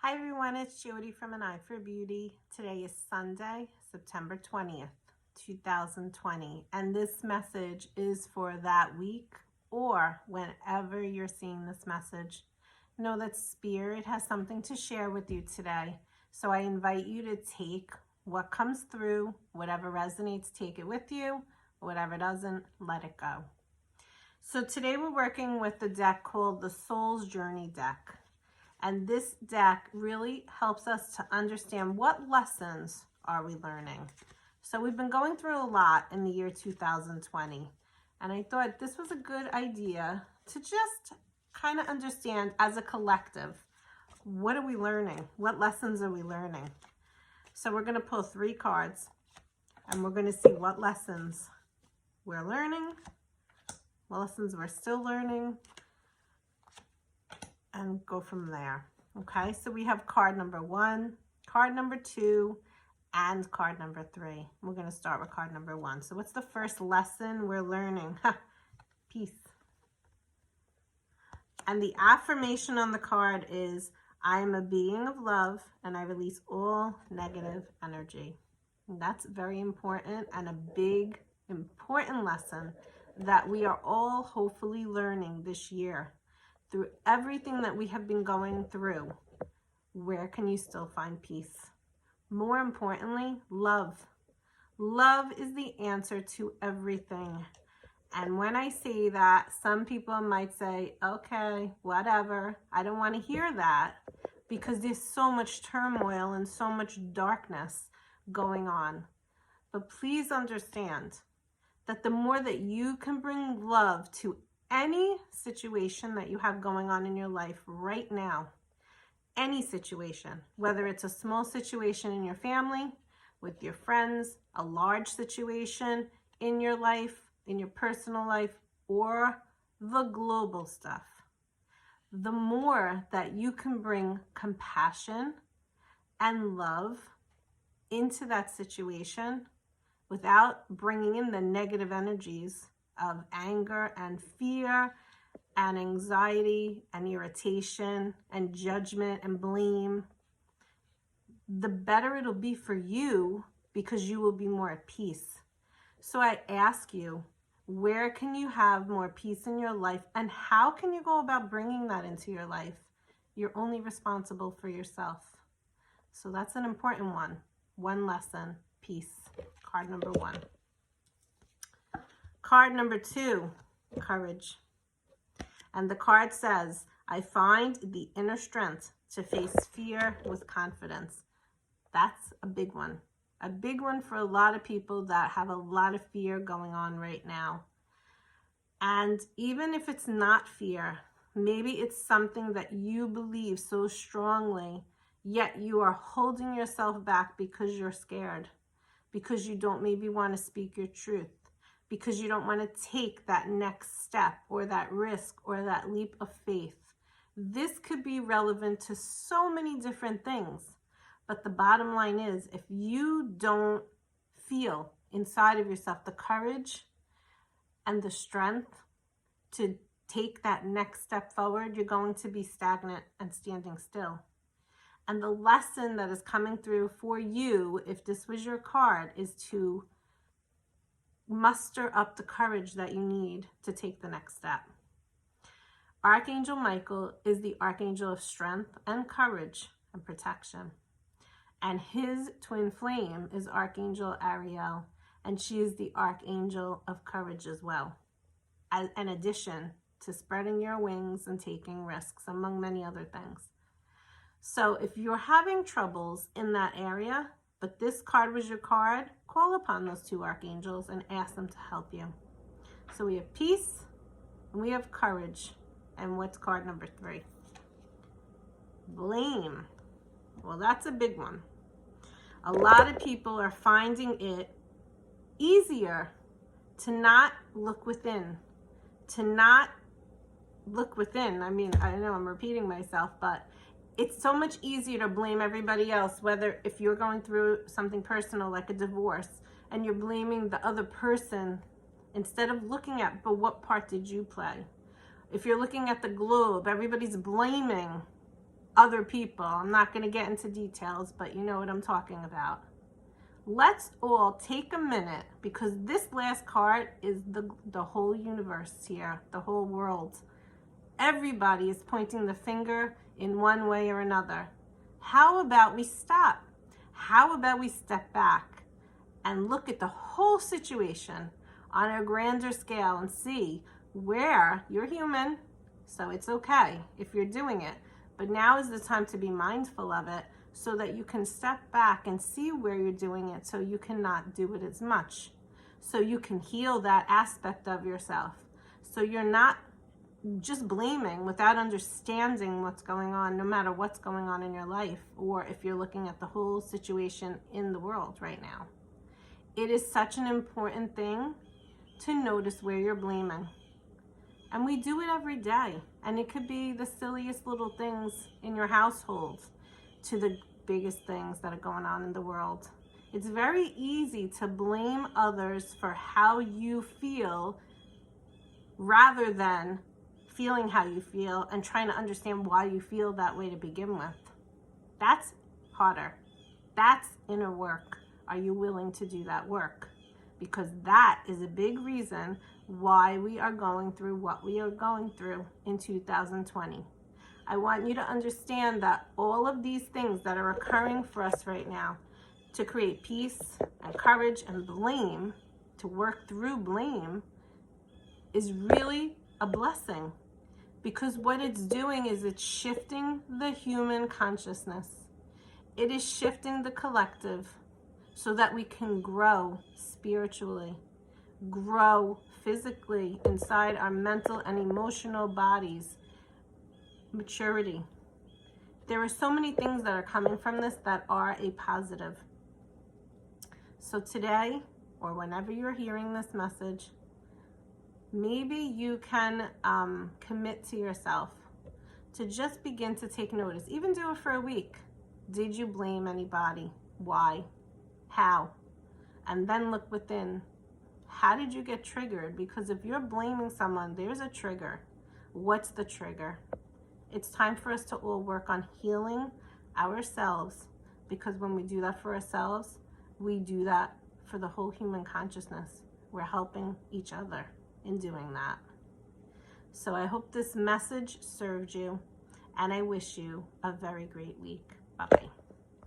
Hi everyone, it's Jody from An Eye for Beauty. Today is Sunday, September 20th, 2020, and this message is for that week or whenever you're seeing this message. Know that Spirit has something to share with you today, so I invite you to take what comes through, whatever resonates, take it with you, whatever doesn't, let it go. So today we're working with the deck called the Soul's Journey deck. And this deck really helps us to understand what lessons are we learning. So we've been going through a lot in the year 2020. And I thought this was a good idea to just kind of understand as a collective, what are we learning? What lessons are we learning? So we're going to pull 3 cards and we're going to see what lessons we're learning, what lessons we're still learning, and go from there. Okay, so we have card number 1, card number 2, and card number 3. We're going to start with card number 1. So what's the first lesson we're learning? Peace. And the affirmation on the card is, I am a being of love and I release all negative energy. And that's very important and a big, important lesson that we are all hopefully learning this year. Through everything that we have been going through, where can you still find peace? More importantly, love. Love is the answer to everything. And when I say that, some people might say, okay, whatever. I don't want to hear that because there's so much turmoil and so much darkness going on. But please understand that the more that you can bring love to any situation that you have going on in your life right now, any situation, whether it's a small situation in your family, with your friends, a large situation in your life, in your personal life, or the global stuff, the more that you can bring compassion and love into that situation without bringing in the negative energies of anger and fear and anxiety and irritation and judgment and blame, the better it'll be for you because you will be more at peace. So I ask you, where can you have more peace in your life and how can you go about bringing that into your life? You're only responsible for yourself. So that's an important one. One lesson, peace. Card number 1. Card number 2, courage. And the card says, I find the inner strength to face fear with confidence. That's a big one. A big one for a lot of people that have a lot of fear going on right now. And even if it's not fear, maybe it's something that you believe so strongly, yet you are holding yourself back because you're scared, because you don't maybe want to speak your truth, because you don't want to take that next step or that risk or that leap of faith. This could be relevant to so many different things. But the bottom line is, if you don't feel inside of yourself the courage and the strength to take that next step forward, you're going to be stagnant and standing still. And the lesson that is coming through for you, if this was your card, is to muster up the courage that you need to take the next step. Archangel Michael is the archangel of strength and courage and protection. And his twin flame is Archangel Ariel, and she is the archangel of courage as well, in addition to spreading your wings and taking risks, among many other things. So if you're having troubles in that area, but this card was your card, call upon those 2 archangels and ask them to help you. So we have peace and we have courage. And what's card number 3? Blame. Well, that's a big one. A lot of people are finding it easier to not look within, I mean, I know I'm repeating myself, but it's so much easier to blame everybody else, whether if you're going through something personal like a divorce and you're blaming the other person instead of looking at, but what part did you play? If you're looking at the globe, everybody's blaming other people. I'm not going to get into details, but you know what I'm talking about. Let's all take a minute, because this last card is the whole universe here, the whole world. Everybody is pointing the finger in one way or another. How about we stop? How about we step back and look at the whole situation on a grander scale and see where you're human, so it's okay if you're doing it. But now is the time to be mindful of it so that you can step back and see where you're doing it, so you cannot do it as much. So you can heal that aspect of yourself. So you're not just blaming without understanding what's going on, no matter what's going on in your life, or if you're looking at the whole situation in the world right now. It is such an important thing to notice where you're blaming. And we do it every day. And it could be the silliest little things in your household to the biggest things that are going on in the world. It's very easy to blame others for how you feel rather than feeling how you feel and trying to understand why you feel that way to begin with. That's harder. That's inner work. Are you willing to do that work? Because that is a big reason why we are going through what we are going through in 2020. I want you to understand that all of these things that are occurring for us right now, to create peace and courage and blame, to work through blame, is really a blessing. Because what it's doing is it's shifting the human consciousness. It is shifting the collective so that we can grow spiritually, grow physically inside our mental and emotional bodies. Maturity. There are so many things that are coming from this that are a positive. So today, or whenever you're hearing this message, maybe you can commit to yourself to just begin to take notice. Even do it for a week. Did you blame anybody? Why? How? And then look within. How did you get triggered? Because if you're blaming someone, there's a trigger. What's the trigger? It's time for us to all work on healing ourselves, because when we do that for ourselves, we do that for the whole human consciousness. We're helping each other in doing that. So I hope this message served you, and I wish you a very great week. Bye-bye.